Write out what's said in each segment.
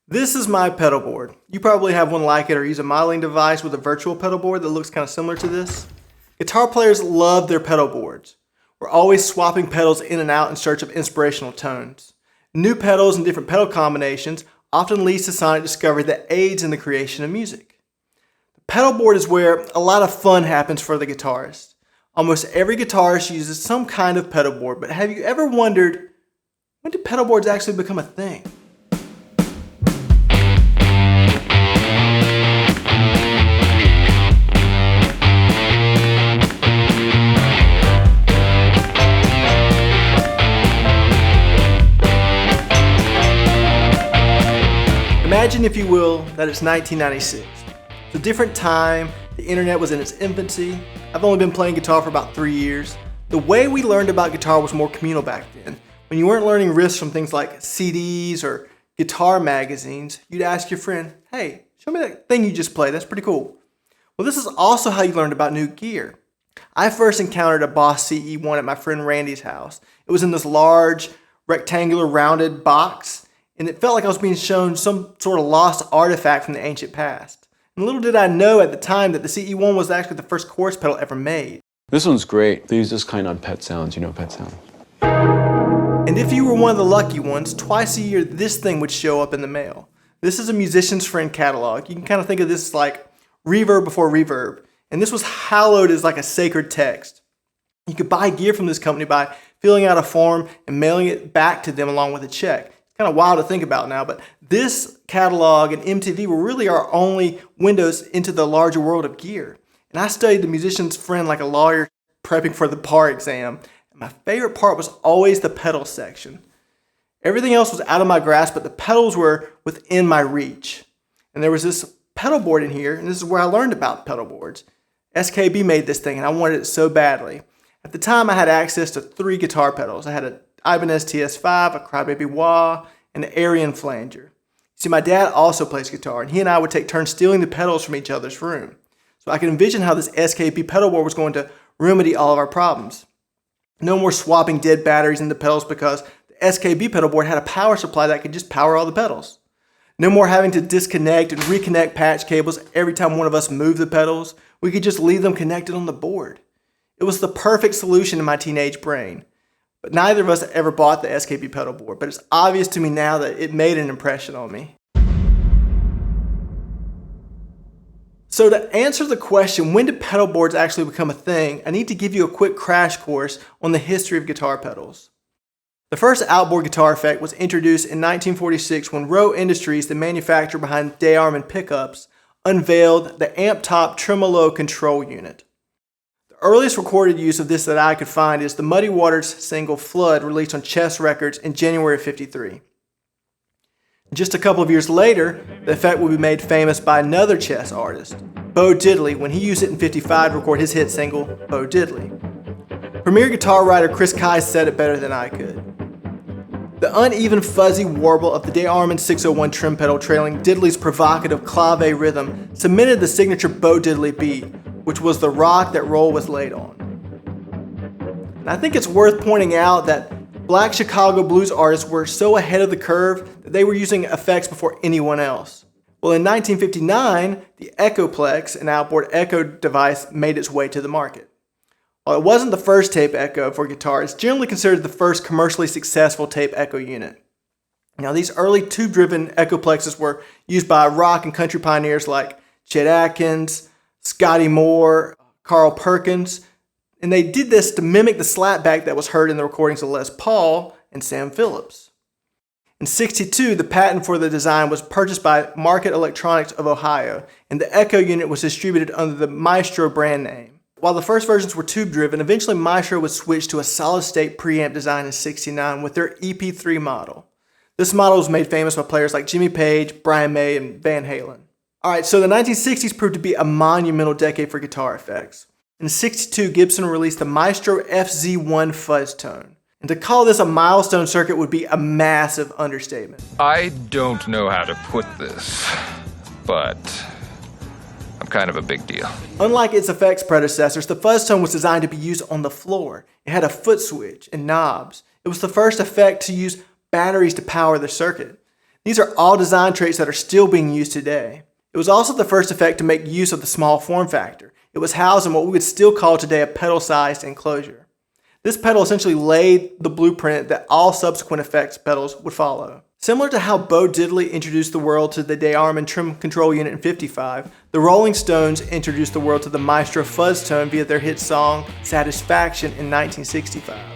This is my pedal board. You probably have one like it or use a modeling device with a virtual pedal board that looks kind of similar to this. Guitar players love their pedal boards. We're always swapping pedals in and out in search of inspirational tones. New pedals and different pedal combinations often leads to sonic discovery that aids in the creation of music. The pedal board is where a lot of fun happens for the guitarist. Almost every guitarist uses some kind of pedal board, but have you ever wondered, when did pedal boards actually become a thing? Imagine, if you will, that it's 1996. It's a different time, the internet was in its infancy. I've only been playing guitar for about 3 years. The way we learned about guitar was more communal back then. When you weren't learning riffs from things like CDs or guitar magazines, you'd ask your friend, hey, show me that thing you just played, that's pretty cool. Well, this is also how you learned about new gear. I first encountered a Boss CE1 at my friend Randy's house. It was in this large, rectangular, rounded box, and it felt like I was being shown some sort of lost artifact from the ancient past. And little did I know at the time that the CE1 was actually the first chorus pedal ever made. This one's great. They use this kind on Pet Sounds. You know Pet Sounds. And if you were one of the lucky ones, twice a year this thing would show up in the mail. This is a musician's friend catalog. You can kind of think of this like reverb before reverb. And this was hallowed as like a sacred text. You could buy gear from this company by filling out a form and mailing it back to them along with a check. Kind of wild to think about now, but this catalog and MTV were really our only windows into the larger world of gear. And I studied the musician's friend like a lawyer prepping for the bar exam. And my favorite part was always the pedal section. Everything else was out of my grasp, but the pedals were within my reach. And there was this pedal board in here, and this is where I learned about pedal boards. SKB made this thing, and I wanted it so badly. At the time, I had access to 3 guitar pedals. I had a Ibanez TS5, a Crybaby Wah, and an Arian Flanger. See, my dad also plays guitar, and he and I would take turns stealing the pedals from each other's room. So I could envision how this SKB pedal board was going to remedy all of our problems. No more swapping dead batteries in the pedals because the SKB pedal board had a power supply that could just power all the pedals. No more having to disconnect and reconnect patch cables every time one of us moved the pedals. We could just leave them connected on the board. It was the perfect solution in my teenage brain. But neither of us ever bought the SKB pedal board, but it's obvious to me now that it made an impression on me. So to answer the question, when did pedal boards actually become a thing, I need to give you a quick crash course on the history of guitar pedals. The first outboard guitar effect was introduced in 1946 when Rowe Industries, the manufacturer behind Day-Arman pickups, unveiled the amp top tremolo control unit. The earliest recorded use of this that I could find is the Muddy Waters single Flood, released on Chess Records in January of '53. Just a couple of years later, the effect would be made famous by another Chess artist, Bo Diddley, when he used it in '55 to record his hit single, Bo Diddley. Premier guitar writer Chris Kye said it better than I could. The uneven fuzzy warble of the Day-Arman 601 trim pedal trailing Diddley's provocative clave rhythm cemented the signature Bo Diddley beat, which was the rock that roll was laid on. And I think it's worth pointing out that Black Chicago blues artists were so ahead of the curve that they were using effects before anyone else. Well, in 1959, the Echoplex, an outboard echo device, made its way to the market. While it wasn't the first tape echo for guitar, it's generally considered the first commercially successful tape echo unit. Now, these early tube-driven Echoplexes were used by rock and country pioneers like Chet Atkins, Scotty Moore, Carl Perkins, and they did this to mimic the slapback that was heard in the recordings of Les Paul and Sam Phillips. In '62, the patent for the design was purchased by Market Electronics of Ohio, and the Echo unit was distributed under the Maestro brand name. While the first versions were tube-driven, eventually Maestro would switch to a solid-state preamp design in '69 with their EP3 model. This model was made famous by players like Jimmy Page, Brian May, and Van Halen. Alright, so the 1960s proved to be a monumental decade for guitar effects. In '62, Gibson released the Maestro FZ1 fuzz tone. And to call this a milestone circuit would be a massive understatement. I don't know how to put this, but I'm kind of a big deal. Unlike its effects predecessors, the fuzz tone was designed to be used on the floor. It had a foot switch and knobs. It was the first effect to use batteries to power the circuit. These are all design traits that are still being used today. It was also the first effect to make use of the small form factor. It was housed in what we would still call today a pedal-sized enclosure. This pedal essentially laid the blueprint that all subsequent effects pedals would follow. Similar to how Bo Diddley introduced the world to the DeArmond trim control unit in '55, the Rolling Stones introduced the world to the Maestro fuzz tone via their hit song Satisfaction in 1965.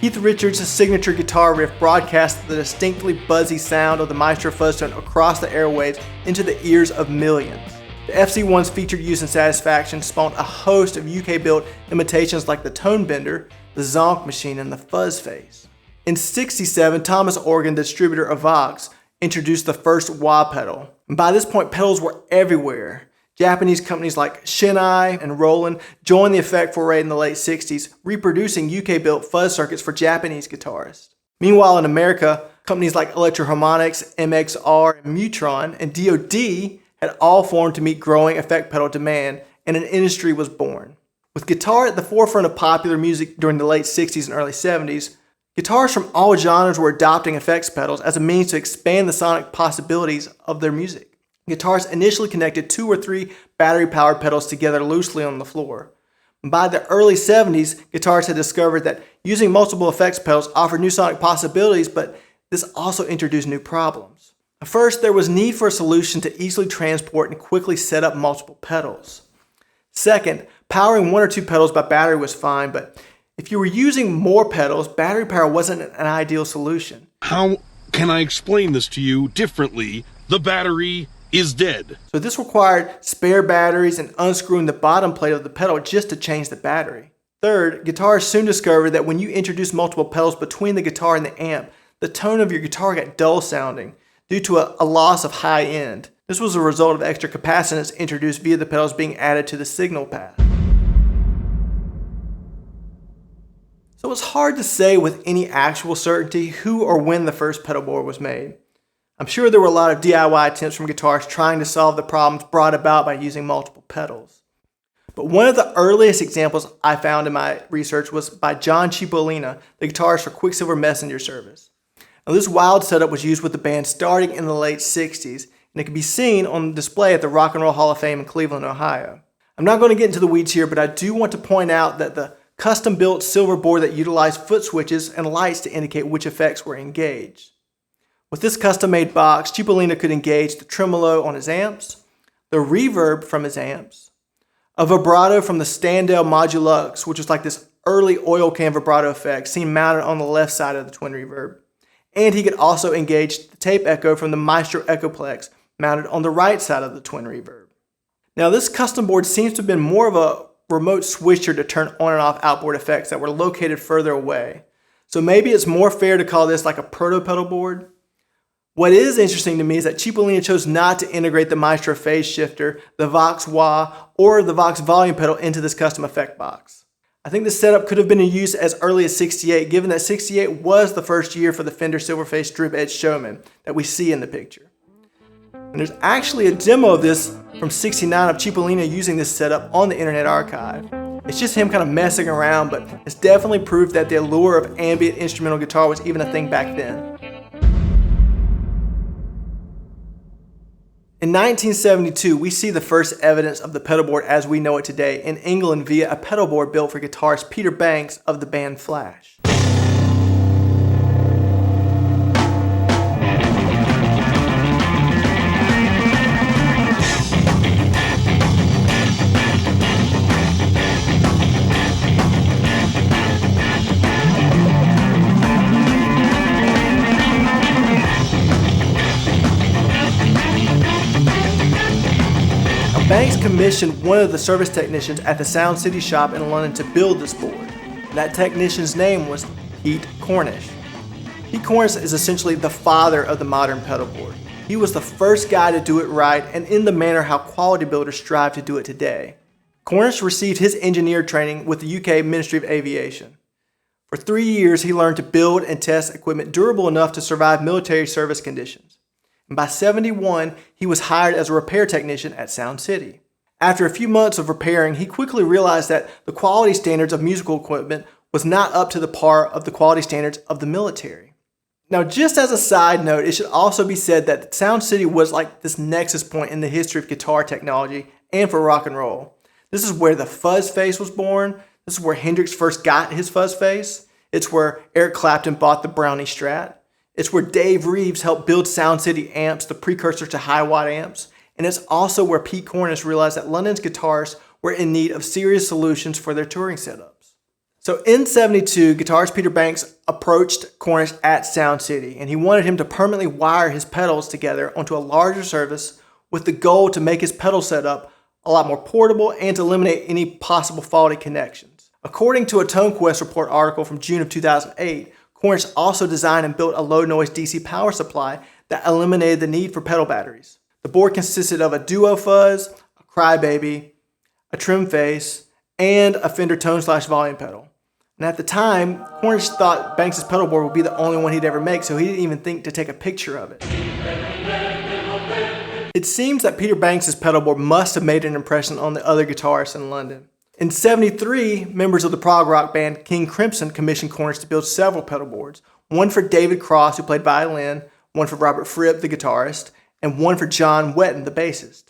Keith Richards' signature guitar riff broadcast the distinctly buzzy sound of the Maestro fuzz tone across the airwaves into the ears of millions. The FC1's featured use in Satisfaction spawned a host of UK-built imitations like the Tone Bender, the Zonk Machine, and the Fuzz Face. In '67, Thomas Organ, the distributor of Vox, introduced the first wah pedal. And by this point, pedals were everywhere. Japanese companies like Shinai and Roland joined the effect foray in the late '60s, reproducing UK-built fuzz circuits for Japanese guitarists. Meanwhile, in America, companies like Electro-Harmonix, MXR, and Mutron, and DoD had all formed to meet growing effect pedal demand, and an industry was born. With guitar at the forefront of popular music during the late '60s and early '70s, guitarists from all genres were adopting effects pedals as a means to expand the sonic possibilities of their music. Guitarists initially connected 2 or 3 battery-powered pedals together loosely on the floor. By the early '70s, guitarists had discovered that using multiple effects pedals offered new sonic possibilities, but this also introduced new problems. First, there was need for a solution to easily transport and quickly set up multiple pedals. Second, powering 1 or 2 pedals by battery was fine, but if you were using more pedals, battery power wasn't an ideal solution. How can I explain this to you differently? The battery is dead. So this required spare batteries and unscrewing the bottom plate of the pedal just to change the battery. Third, guitarists soon discovered that when you introduced multiple pedals between the guitar and the amp, the tone of your guitar got dull sounding due to a loss of high end. This was a result of extra capacitance introduced via the pedals being added to the signal path. So it's hard to say with any actual certainty who or when the first pedal board was made. I'm sure there were a lot of DIY attempts from guitarists trying to solve the problems brought about by using multiple pedals. But one of the earliest examples I found in my research was by John Cipollina, the guitarist for Quicksilver Messenger Service. Now, this wild setup was used with the band starting in the late '60s, and it can be seen on display at the Rock and Roll Hall of Fame in Cleveland, Ohio. I'm not going to get into the weeds here, but I do want to point out that the custom-built silver board that utilized foot switches and lights to indicate which effects were engaged. With this custom-made box, Cipollina could engage the tremolo on his amps, the reverb from his amps, a vibrato from the Standell Modulux, which was like this early oil can vibrato effect seen mounted on the left side of the twin reverb, and he could also engage the tape echo from the Maestro Echoplex mounted on the right side of the twin reverb. Now this custom board seems to have been more of a remote switcher to turn on and off outboard effects that were located further away. So maybe it's more fair to call this like a proto-pedal board. What is interesting to me is that Cipollina chose not to integrate the Maestro phase shifter, the Vox wah, or the Vox volume pedal into this custom effect box. I think this setup could have been in use as early as '68, given that '68 was the first year for the Fender Silverface Drip Edge Showman that we see in the picture. And there's actually a demo of this from '69 of Cipollina using this setup on the Internet Archive. It's just him kind of messing around, but it's definitely proof that the allure of ambient instrumental guitar was even a thing back then. In 1972, we see the first evidence of the pedalboard as we know it today in England via a pedalboard built for guitarist Peter Banks of the band Flash. Banks commissioned one of the service technicians at the Sound City shop in London to build this board. That technician's name was Pete Cornish. Pete Cornish is essentially the father of the modern pedal board. He was the first guy to do it right and in the manner how quality builders strive to do it today. Cornish received his engineer training with the UK Ministry of Aviation. For 3 years, he learned to build and test equipment durable enough to survive military service conditions. And by '71, he was hired as a repair technician at Sound City. After a few months of repairing, he quickly realized that the quality standards of musical equipment was not up to the par of the quality standards of the military. Now, just as a side note, it should also be said that Sound City was like this nexus point in the history of guitar technology and for rock and roll. This is where the fuzz face was born. This is where Hendrix first got his fuzz face. It's where Eric Clapton bought the Brownie Strat. It's where Dave Reeves helped build Sound City amps, the precursor to high-watt amps. And it's also where Pete Cornish realized that London's guitarists were in need of serious solutions for their touring setups. So in '72, guitarist Peter Banks approached Cornish at Sound City, and he wanted him to permanently wire his pedals together onto a larger surface with the goal to make his pedal setup a lot more portable and to eliminate any possible faulty connections. According to a ToneQuest report article from June of 2008, Cornish also designed and built a low-noise DC power supply that eliminated the need for pedal batteries. The board consisted of a duo fuzz, a crybaby, a trim face, and a Fender tone/volume pedal. And at the time, Cornish thought Banks' pedal board would be the only one he'd ever make, so he didn't even think to take a picture of it. It seems that Peter Banks' pedal board must have made an impression on the other guitarists in London. In '73, members of the prog rock band King Crimson commissioned Cornish to build several pedal boards, one for David Cross, who played violin, one for Robert Fripp, the guitarist, and one for John Wetton, the bassist.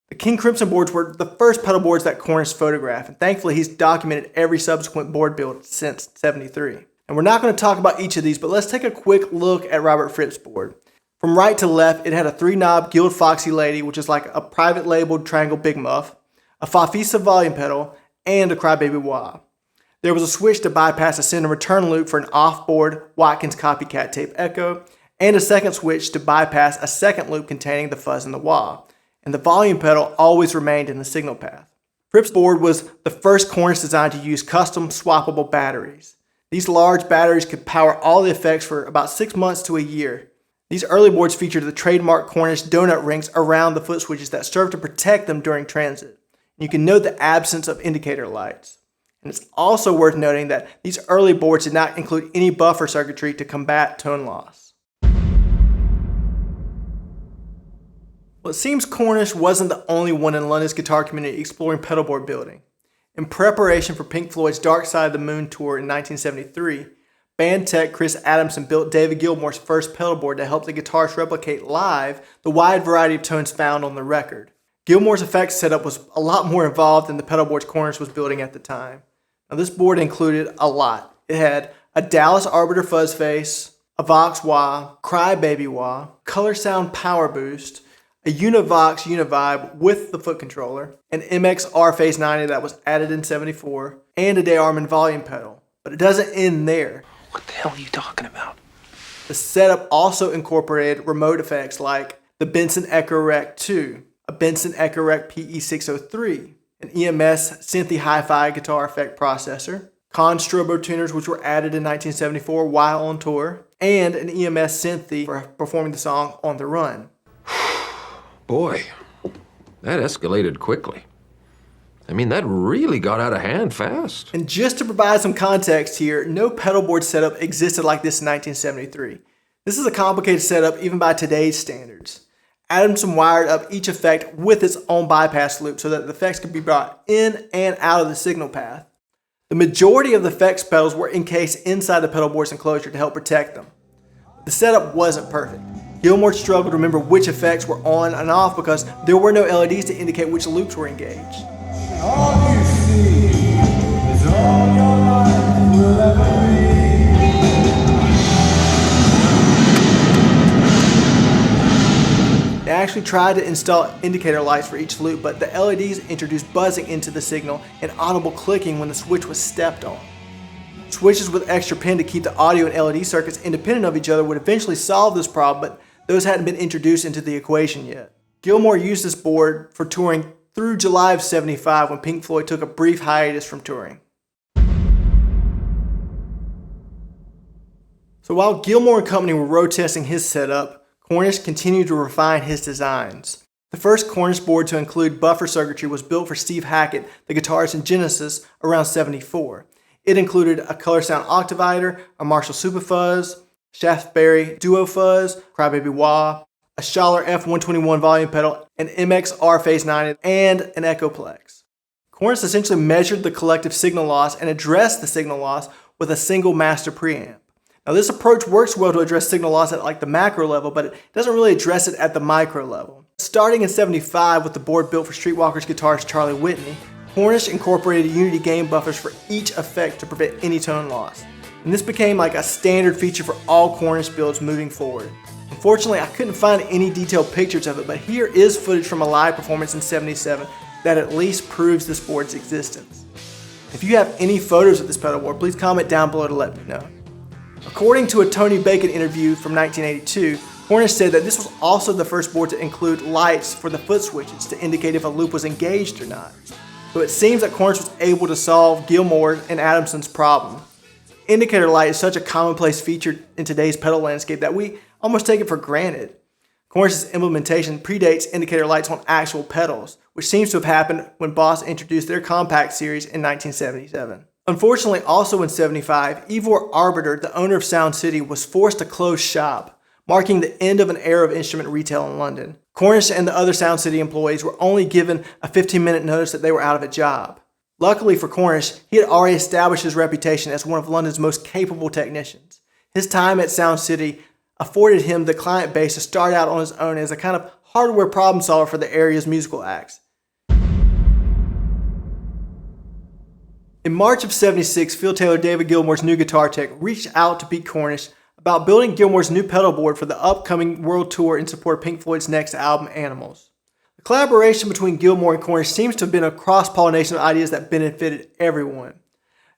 The King Crimson boards were the first pedal boards that Cornish photographed, and thankfully he's documented every subsequent board build since '73. And we're not going to talk about each of these, but let's take a quick look at Robert Fripp's board. From right to left, it had a 3-knob Guild Foxy Lady, which is like a private labeled triangle big muff, a Fafisa volume pedal, and a Crybaby wah. There was a switch to bypass a send and return loop for an off-board Watkins copycat tape echo, and a second switch to bypass a second loop containing the fuzz and the wah. And the volume pedal always remained in the signal path. Fripp's board was the first Cornish design to use custom swappable batteries. These large batteries could power all the effects for about 6 months to a year. These early boards featured the trademark Cornish donut rings around the foot switches that served to protect them during transit. And you can note the absence of indicator lights. And it's also worth noting that these early boards did not include any buffer circuitry to combat tone loss. Well, it seems Cornish wasn't the only one in London's guitar community exploring pedalboard building. In preparation for Pink Floyd's Dark Side of the Moon tour in 1973, band tech Chris Adamson built David Gilmour's first pedalboard to help the guitarist replicate live the wide variety of tones found on the record. Gilmour's effects setup was a lot more involved than the pedalboards Cornish was building at the time. Now, this board included a lot. It had a Dallas Arbiter fuzz face, a Vox wah, Crybaby wah, Color Sound power boost, a Univox Univibe with the foot controller, an MXR Phase 90 that was added in '74, and a DeArmond volume pedal. But it doesn't end there. What the hell are you talking about? The setup also incorporated remote effects like the Benson Echo Rec 2, a Benson Echo Rec PE603, an EMS Synthy Hi-Fi guitar effect processor, Con Strobo tuners which were added in 1974 while on tour, and an EMS Synthy for performing the song On the Run. Boy, that escalated quickly. I mean, that really got out of hand fast. And just to provide some context here, no pedalboard setup existed like this in 1973. This is a complicated setup even by today's standards. Adamson wired up each effect with its own bypass loop so that the effects could be brought in and out of the signal path. The majority of the effects pedals were encased inside the pedalboard's enclosure to help protect them. The setup wasn't perfect. Gilmour struggled to remember which effects were on and off because there were no LEDs to indicate which loops were engaged. All you see is all your life will ever be. They actually tried to install indicator lights for each loop, but the LEDs introduced buzzing into the signal and audible clicking when the switch was stepped on. Switches with extra pin to keep the audio and LED circuits independent of each other would eventually solve this problem, but those hadn't been introduced into the equation yet. Gilmour used this board for touring through July of '75 when Pink Floyd took a brief hiatus from touring. So while Gilmour and company were road testing his setup, Cornish continued to refine his designs. The first Cornish board to include buffer circuitry was built for Steve Hackett, the guitarist in Genesis, around '74. It included a Color Sound Octavider, a Marshall Super Fuzz, Shaftesbury Duo Fuzz, Crybaby Wah, a Schaller F121 volume pedal, an MXR Phase 90, and an Echoplex. Cornish essentially measured the collective signal loss and addressed the signal loss with a single master preamp. Now this approach works well to address signal loss at like the macro level, but it doesn't really address it at the micro level. Starting in '75 with the board built for Streetwalker's guitarist Charlie Whitney, Cornish incorporated unity gain buffers for each effect to prevent any tone loss. And this became like a standard feature for all Cornish builds moving forward. Unfortunately, I couldn't find any detailed pictures of it, but here is footage from a live performance in '77 that at least proves this board's existence. If you have any photos of this pedal board, please comment down below to let me know. According to a Tony Bacon interview from 1982, Cornish said that this was also the first board to include lights for the foot switches to indicate if a loop was engaged or not. So it seems that Cornish was able to solve Gilmour and Adamson's problem. Indicator light is such a commonplace feature in today's pedal landscape that we almost take it for granted. Cornish's implementation predates indicator lights on actual pedals, which seems to have happened when Boss introduced their compact series in 1977. Unfortunately, also in '75, Ivor Arbiter, the owner of Sound City, was forced to close shop, marking the end of an era of instrument retail in London. Cornish and the other Sound City employees were only given a 15-minute notice that they were out of a job. Luckily for Cornish, he had already established his reputation as one of London's most capable technicians. His time at Sound City afforded him the client base to start out on his own as a kind of hardware problem solver for the area's musical acts. In March of '76, field tailor David Gilmour's new guitar tech reached out to Pete Cornish about building Gilmour's new pedal board for the upcoming world tour in support of Pink Floyd's next album, Animals. The collaboration between Gilmour and Cornish seems to have been a cross-pollination of ideas that benefited everyone.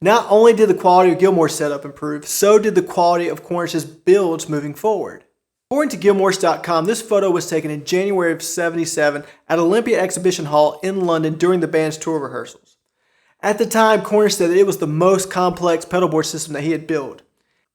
Not only did the quality of Gilmour's setup improve, so did the quality of Cornish's builds moving forward. According to Gilmours.com, this photo was taken in January of '77 at Olympia Exhibition Hall in London during the band's tour rehearsals. At the time, Cornish said that it was the most complex pedalboard system that he had built.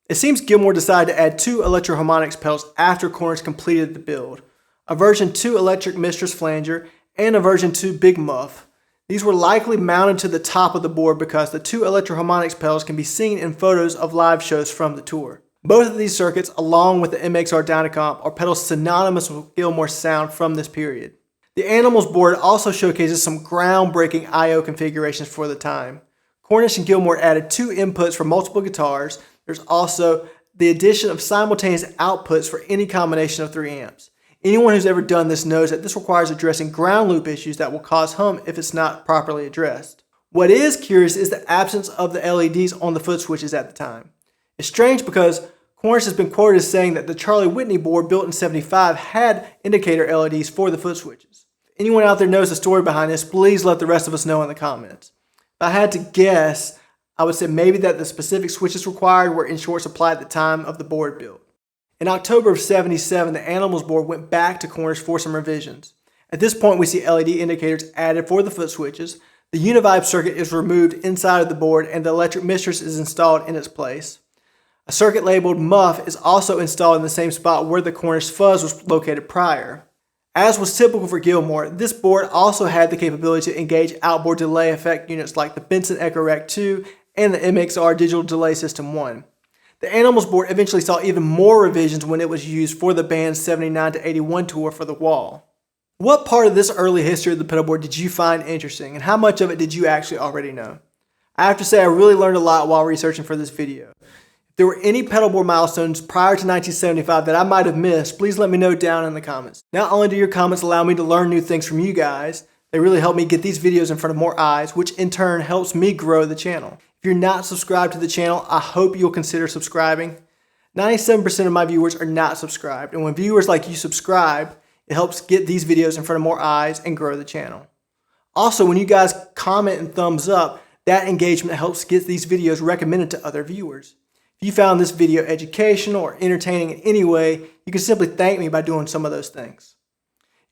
It seems Gilmour decided to add 2 Electro-Harmonics pedals after Cornish completed the build, a version 2 electric Mistress flanger and a version 2 Big Muff. These were likely mounted to the top of the board because the 2 Electro-Harmonics pedals can be seen in photos of live shows from the tour. Both of these circuits, along with the MXR Dynacomp, are pedals synonymous with Gilmour's sound from this period. The Animals board also showcases some groundbreaking I/O configurations for the time. Cornish and Gilmour added 2 inputs for multiple guitars. There's also the addition of simultaneous outputs for any combination of 3 amps. Anyone who's ever done this knows that this requires addressing ground loop issues that will cause hum if it's not properly addressed. What is curious is the absence of the LEDs on the foot switches at the time. It's strange because Cornish has been quoted as saying that the Charlie Whitney board built in '75 had indicator LEDs for the foot switches. If anyone out there knows the story behind this, please let the rest of us know in the comments. If I had to guess, I would say maybe that the specific switches required were in short supply at the time of the board build. In October of '77, the Animals board went back to Cornish for some revisions. At this point, we see LED indicators added for the foot switches, the Univibe circuit is removed inside of the board, and the Electric Mistress is installed in its place. A circuit labeled Muff is also installed in the same spot where the Cornish Fuzz was located prior. As was typical for Gilmour, this board also had the capability to engage outboard delay effect units like the Benson Echo Rec 2 and the MXR Digital Delay System 1. The Animals board eventually saw even more revisions when it was used for the band's '79 to '81 tour for The Wall. What part of this early history of the pedal board did you find interesting, and how much of it did you actually already know? I have to say I really learned a lot while researching for this video. If there were any pedalboard milestones prior to 1975 that I might have missed, please let me know down in the comments. Not only do your comments allow me to learn new things from you guys, they really help me get these videos in front of more eyes, which in turn helps me grow the channel. If you're not subscribed to the channel, I hope you'll consider subscribing. 97% of my viewers are not subscribed, and when viewers like you subscribe, it helps get these videos in front of more eyes and grow the channel. Also, when you guys comment and thumbs up, that engagement helps get these videos recommended to other viewers. If you found this video educational or entertaining in any way, you can simply thank me by doing some of those things.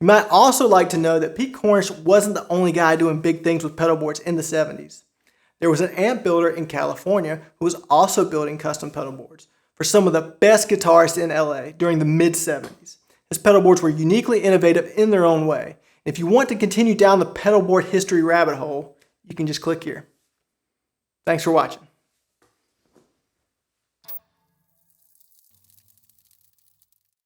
You might also like to know that Pete Cornish wasn't the only guy doing big things with pedal boards in the 70s. There was an amp builder in California who was also building custom pedal boards for some of the best guitarists in LA during the mid-70s. His pedal boards were uniquely innovative in their own way. If you want to continue down the pedal board history rabbit hole, you can just click here. Thanks for watching.